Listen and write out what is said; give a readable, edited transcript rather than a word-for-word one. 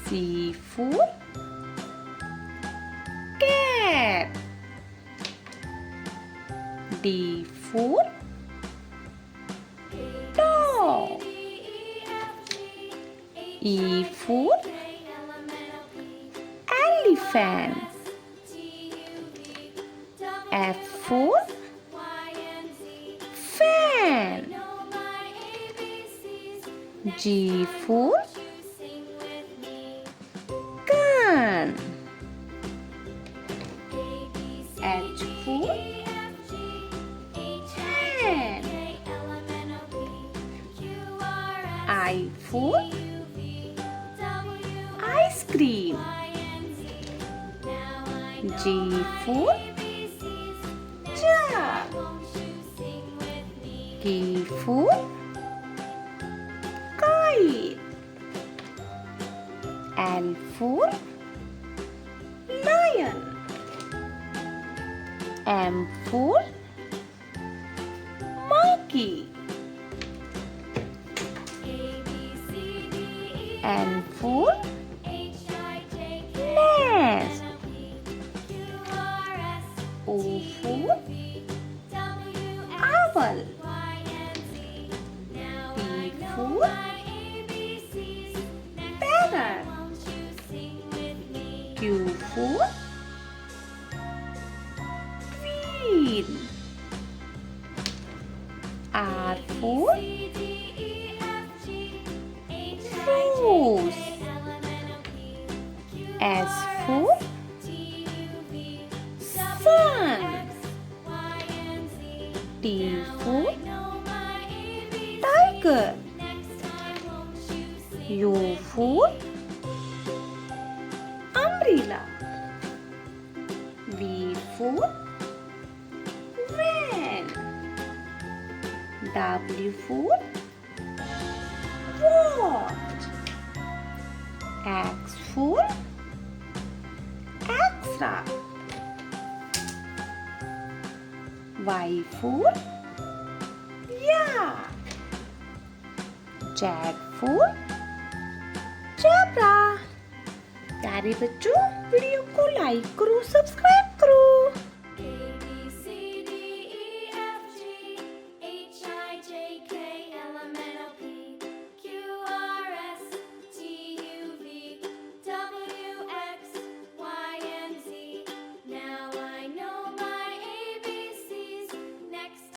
C for cat. D for dog. E for elephant. F for fan. G for gun. H for hand. I for ice cream. J for jug. K for kite. L for lion. M for monkey. N for nest. O for owl. P for parrot. Q for queen. R for rose. S for sun. T for tiger. U for umbrella. V for van. W for watch. X for extra. Y for yak. Z for zebra. प्यारे बच्चों, video को like करो, subscribe